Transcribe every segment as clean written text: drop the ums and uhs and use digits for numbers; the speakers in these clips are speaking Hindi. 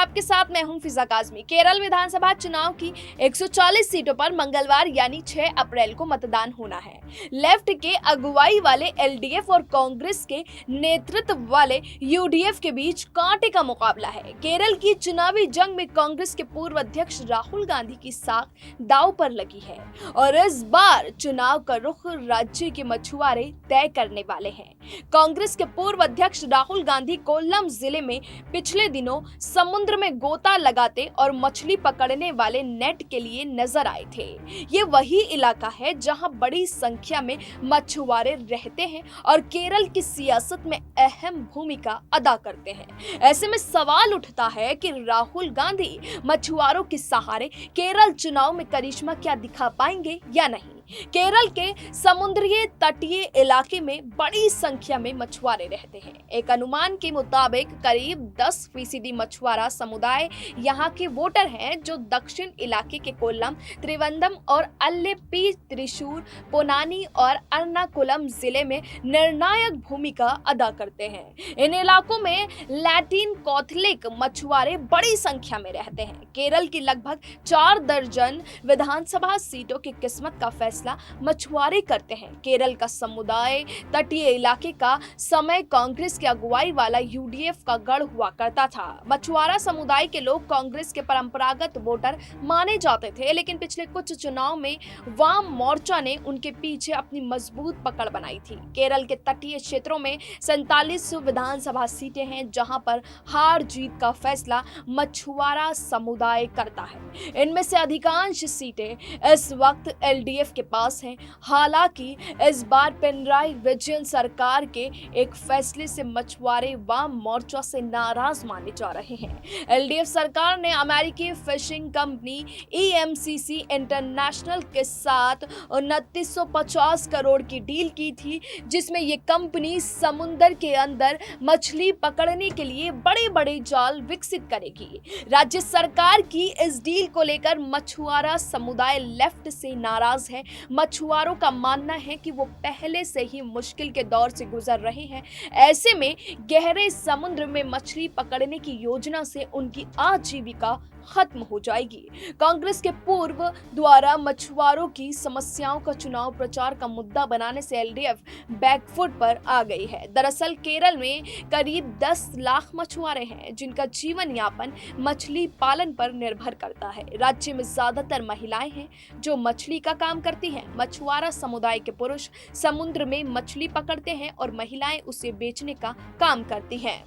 आपके साथ मैं हूं फिजा काजमी। केरल विधानसभा चुनाव की 140 सीटों पर मंगलवार यानी 6 अप्रैल को मतदान होना है। लेफ्ट के अगुवाई वाले एलडीएफ और कांग्रेस के नेतृत्व वाले यूडीएफ के बीच कांटे का मुकाबला है। केरल की चुनावी जंग में कांग्रेस के पूर्व अध्यक्ष राहुल गांधी की साख दांव पर लगी है और इस बार चुनाव का रुख राज्य के मछुआरे तय करने वाले हैं। कांग्रेस के पूर्व अध्यक्ष राहुल गांधी कोल्लम जिले में पिछले दिनों समुद्र में गोता लगाते और मछली पकड़ने वाले नेट के लिए नजर आए थे। ये वही इलाका है जहां बड़ी संख्या में मछुआरे रहते हैं और केरल की सियासत में अहम भूमिका अदा करते हैं। ऐसे में सवाल उठता है कि राहुल गांधी मछुआरों के सहारे केरल चुनाव में करिश्मा क्या दिखा पाएंगे या नहीं। केरल के समुद्री तटीय इलाके में बड़ी संख्या में मछुआरे रहते हैं। एक अनुमान के मुताबिक करीब 10% मछुआरा समुदाय यहाँ के वोटर हैं, जो दक्षिण इलाके के कोल्लम, त्रिवंदम और अल्लेप्पी, त्रिशूर, पोनानी और एर्नाकुलम जिले में निर्णायक भूमिका अदा करते हैं। इन इलाकों में लैटिन कैथोलिक मछुआरे बड़ी संख्या में रहते हैं। केरल की लगभग 4 दर्जन विधानसभा सीटों की किस्मत का फैसला मछुआरे करते हैं। केरल का समुदाय तटीय इलाके का समय कांग्रेस की अगुवाई वाला यूडीएफ का गढ़ हुआ करता था। मछुआरा समुदाय के लोग कांग्रेस के परंपरागत वोटर माने जाते थे, लेकिन पिछले कुछ चुनाव में वाम मोर्चा ने उनके पीछे अपनी मजबूत पकड़ बनाई थी। केरल के तटीय क्षेत्रों में 47 विधानसभा सीटें हैं, जहां पर हार जीत का फैसला मछुआरा समुदाय करता है। इनमें से अधिकांश सीटें इस वक्त एलडीएफ के पास हैं। हालांकि इस बार पिनराई विजयन सरकार के एक फैसले से मछुआरे वाम मोर्चा से नाराज माने जा रहे हैं। एलडीएफ सरकार ने अमेरिकी फिशिंग कंपनी ईएमसीसी इंटरनेशनल के साथ 2950 करोड़ की डील की थी, जिसमें यह कंपनी समुद्र के अंदर मछली पकड़ने के लिए बड़े-बड़े जाल विकसित करेगी। राज्य सरकार की इस डील को लेकर मछुआरा समुदाय लेफ्ट से नाराज है। मछुआरों का मानना है कि वो पहले से ही मुश्किल के दौर से गुजर रहे हैं। ऐसे में गहरे समुद्र में मछली पकड़ने की योजना से उनकी आजीविका खत्म हो जाएगी। कांग्रेस के पूर्व द्वारा मछुआरों की समस्याओं का चुनाव प्रचार का मुद्दा बनाने से एलडीएफ बैकफुट पर आ गई है। दरअसल केरल में करीब 10 लाख मछुआरे हैं, जिनका जीवन यापन मछली पालन पर निर्भर करता है। राज्य में ज्यादातर महिलाएं हैं जो मछली का काम करती हैं। मछुआरा समुदाय के पुरुष समुद्र में मछली पकड़ते हैं और महिलाएं उसे बेचने का काम करती हैं।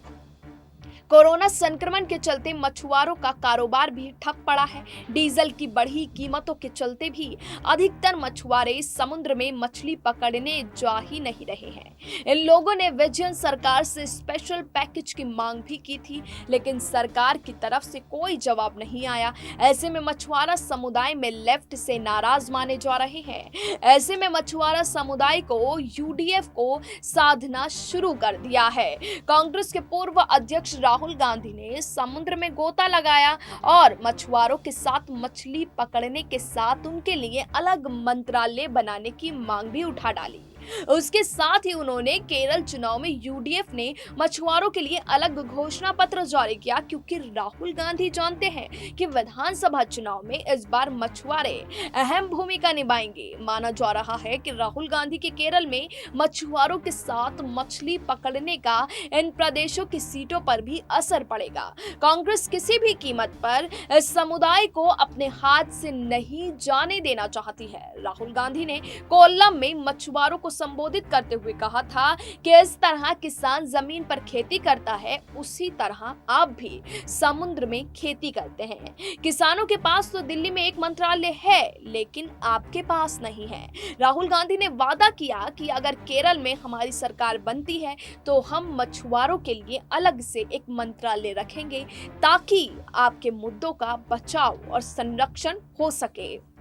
कोरोना संक्रमण के चलते मछुआरों का कारोबार भी ठप पड़ा है। डीजल की बढ़ी कीमतों के चलते भी अधिकतर मछुआरे समुद्र में मछली पकड़ने जा ही नहीं रहे हैं। इन लोगों ने विजयन सरकार से स्पेशल पैकेज की मांग भी की थी, लेकिन सरकार की तरफ से कोई जवाब नहीं आया। ऐसे में मछुआरा समुदाय में लेफ्ट से नाराज माने जा रहे हैं। ऐसे में मछुआरा समुदाय को यूडीएफ को साधना शुरू कर दिया है। कांग्रेस के पूर्व अध्यक्ष राहुल गांधी ने समुद्र में गोता लगाया और मछुआरों के साथ मछली पकड़ने के साथ उनके लिए अलग मंत्रालय बनाने की मांग भी उठा डाली। उसके साथ ही उन्होंने केरल चुनाव में यूडीएफ ने मछुआरों के लिए अलग घोषणा पत्र जारी किया, क्योंकि राहुल गांधी जानते हैं कि विधानसभा चुनाव में इस बार मछुआरे अहम भूमिका निभाएंगे। माना जा रहा है कि राहुल गांधी के केरल में मछुआरों के साथ मछली पकड़ने का इन प्रदेशों की सीटों पर भी असर पड़ेगा। कांग्रेस किसी भी कीमत पर इस समुदाय को अपने हाथ से नहीं जाने देना चाहती है। राहुल गांधी ने कोल्लम में मछुआरों को संबोधित करते हुए कहा था कि इस तरह किसान जमीन पर खेती करता है, उसी तरह आप भी समुद्र में खेती करते हैं। किसानों के पास तो दिल्ली में एक मंत्रालय है, लेकिन आपके पास नहीं है। राहुल गांधी ने वादा किया कि अगर केरल में हमारी सरकार बनती है तो हम मछुआरों के लिए अलग से एक मंत्रालय रखेंगे, ताकि आपके मुद्दों का बचाव और संरक्षण हो सके।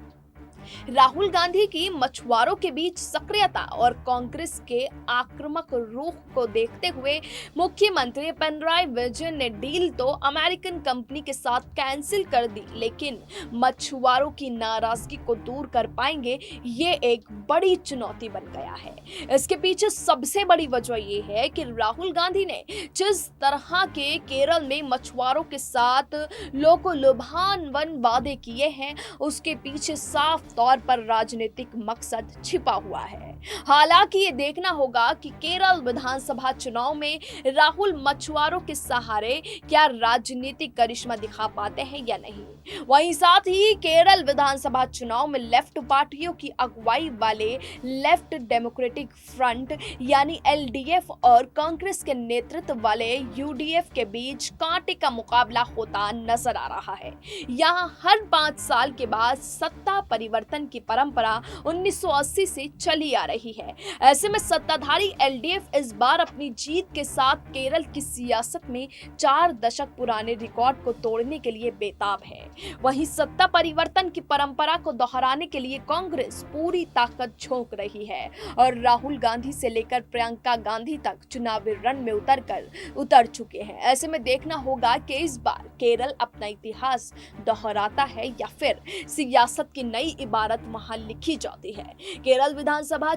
राहुल गांधी की मछुआरों के बीच सक्रियता और कांग्रेस के आक्रामक रुख को देखते हुए मुख्यमंत्री पिनराई विजयन ने डील तो अमेरिकन कंपनी के साथ कैंसिल कर दी, लेकिन मछुआरों की नाराजगी को दूर कर पाएंगे, ये एक बड़ी चुनौती बन गया है। इसके पीछे सबसे बड़ी वजह ये है कि राहुल गांधी ने जिस तरह के केरल में मछुआरों के साथ लोकोलुभावन वादे किए हैं, उसके पीछे साफ तौर पर राजनीतिक मकसद छिपा हुआ है। हालांकि ये देखना होगा कि केरल विधानसभा चुनाव में राहुल मछुआरों के सहारे क्या राजनीतिक करिश्मा दिखा पाते हैं या नहीं। वहीं साथ ही केरल विधानसभा चुनाव में लेफ्ट पार्टियों की अगुवाई वाले लेफ्ट डेमोक्रेटिक फ्रंट यानी एलडीएफ और कांग्रेस के नेतृत्व वाले यूडीएफ के बीच कांटे का मुकाबला होता नजर आ रहा है। यहाँ हर 5 साल के बाद सत्ता परिवर्तन की परंपरा 1980 से चली आ रही है। ऐसे में सत्ताधारी एलडीएफ इस बार अपनी जीत के साथ केरल की सियासत में 4 दशक पुराने रिकॉर्ड को तोड़ने के लिए बेताब है। वहीं सत्ता परिवर्तन की परंपरा को दोहराने के लिए कांग्रेस पूरी ताकत झोंक रही है और राहुल गांधी से लेकर प्रियंका गांधी तक चुनावी रण में उतर चुके हैं। ऐसे में देखना होगा कि इस बार केरल अपना इतिहास दोहराता है या फिर सियासत की नई इबारत वहां लिखी जाती है। केरल विधानसभा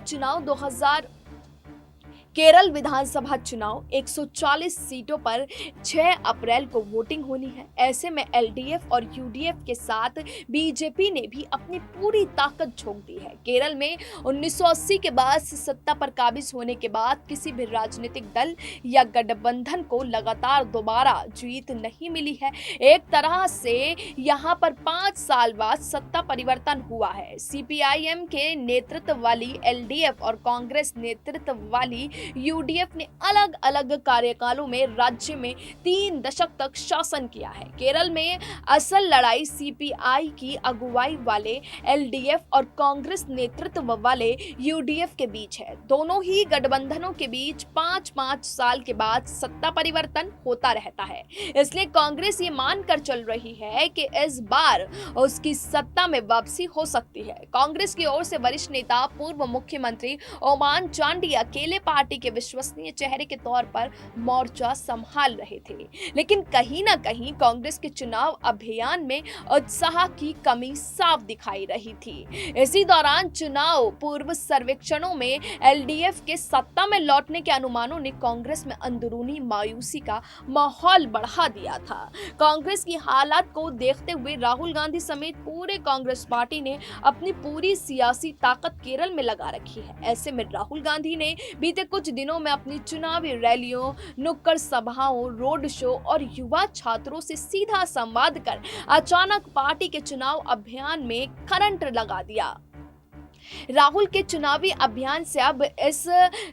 चुनाव 140 सीटों पर 6 अप्रैल को वोटिंग होनी है। ऐसे में एलडीएफ और यूडीएफ के साथ बीजेपी ने भी अपनी पूरी ताकत झोंक दी है। केरल में 1980 के बाद से सत्ता पर काबिज होने के बाद किसी भी राजनीतिक दल या गठबंधन को लगातार दोबारा जीत नहीं मिली है। एक तरह से यहाँ पर 5 साल बाद सत्ता परिवर्तन हुआ है। सीपीआईएम के नेतृत्व वाली एलडीएफ और कांग्रेस नेतृत्व वाली यूडीएफ ने अलग अलग कार्यकालों में राज्य में 3 दशक तक शासन किया है। केरल में असल लड़ाई सीपीआई की अगुवाई वाले एलडीएफ और कांग्रेस नेतृत्व वाले यूडीएफ के बीच है। दोनों ही गठबंधनों के बीच 5-5 साल के बाद सत्ता परिवर्तन होता रहता है। इसलिए कांग्रेस ये मानकर चल रही है कि इस बार उसकी सत्ता में वापसी हो सकती है। कांग्रेस की ओर से वरिष्ठ नेता पूर्व मुख्यमंत्री ओमान चांडी अकेले पार्टी के विश्वसनीय चेहरे के तौर पर मोर्चा संभाल रहे थे, लेकिन कहीं ना कहीं कांग्रेस के चुनाव अभियान में उत्साह की कमी साफ दिखाई रही थी। इसी दौरान चुनाव पूर्व सर्वेक्षणों में एलडीएफ के सत्ता में लौटने के अनुमानों ने कांग्रेस में अंदरूनी मायूसी का माहौल बढ़ा दिया था। कांग्रेस की हालात को देखते हुए राहुल गांधी समेत पूरे कांग्रेस पार्टी ने अपनी पूरी सियासी ताकत केरल में लगा रखी है। ऐसे में राहुल गांधी ने बीते कुछ दिनों में अपनी चुनावी रैलियों, नुक्कड़ सभाओं, रोड शो और युवा छात्रों से सीधा संवाद कर अचानक पार्टी के चुनाव अभियान में करंट लगा दिया। राहुल के चुनावी अभियान से अब इस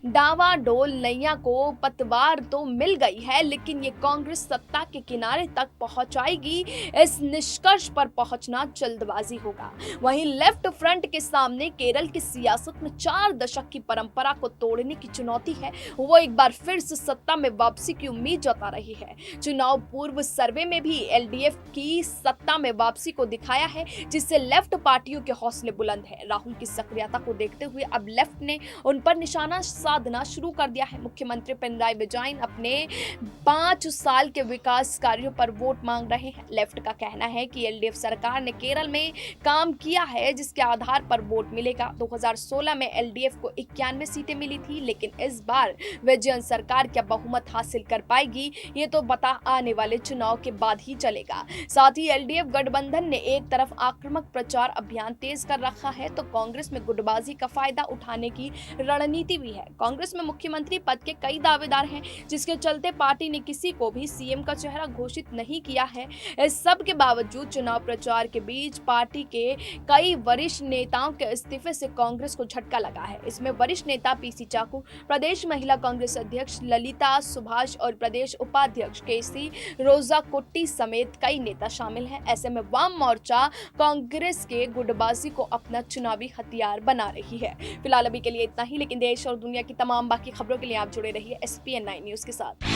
डावाडोल नैया को पतवार तो मिल गई है, लेकिन ये कांग्रेस सत्ता के किनारे तक पहुंचाएगी, इस निष्कर्ष पर पहुंचना जल्दबाजी होगा। वहीं लेफ्ट फ्रंट के सामने केरल की सियासत में 4 दशक की परंपरा को तोड़ने की चुनौती है। वो एक बार फिर से सत्ता में वापसी की उम्मीद जता रही है। चुनाव पूर्व सर्वे में भी एलडीएफ की सत्ता में वापसी को दिखाया है, जिससे लेफ्ट पार्टियों के हौसले बुलंद है। राहुल की सक्रियता को देखते हुए अब लेफ्ट ने उन पर निशाना साधना शुरू कर दिया है। मुख्यमंत्री पिनराई विजयन अपने 5 साल के विकास कार्यों पर वोट मांग रहे हैं। लेफ्ट का कहना है कि एलडीएफ सरकार ने केरल में काम किया है, जिसके आधार पर वोट मिलेगा। 2016 में एलडीएफ को 91 सीटें मिली थी, लेकिन इस बार विजयन सरकार क्या बहुमत हासिल कर पाएगी, ये तो पता आने वाले चुनाव के बाद ही चलेगा। साथ ही एलडीएफ गठबंधन ने एक तरफ आक्रामक प्रचार अभियान तेज कर रखा है, तो कांग्रेस में गुटबाजी का फायदा उठाने की रणनीति भी है। कांग्रेस में मुख्यमंत्री पद के कई दावेदार हैं, जिसके चलते पार्टी ने किसी को भी सीएम का चेहरा घोषित नहीं किया है। इस सब के बावजूद चुनाव प्रचार के बीच पार्टी के कई वरिष्ठ नेताओं के इस्तीफे से कांग्रेस को झटका लगा है। इसमें वरिष्ठ नेता पीसी चाकू, प्रदेश महिला कांग्रेस अध्यक्ष ललिता सुभाष और प्रदेश उपाध्यक्ष केसी रोजा कुट्टी समेत कई नेता शामिल हैं। ऐसे में वाम मोर्चा कांग्रेस के गुटबाजी को अपना चुनावी हथियार बना रही है। फिलहाल अभी के लिए इतना ही, लेकिन देश और दुनिया की तमाम बाकी खबरों के लिए आप जुड़े रहिए SPN9 न्यूज के साथ।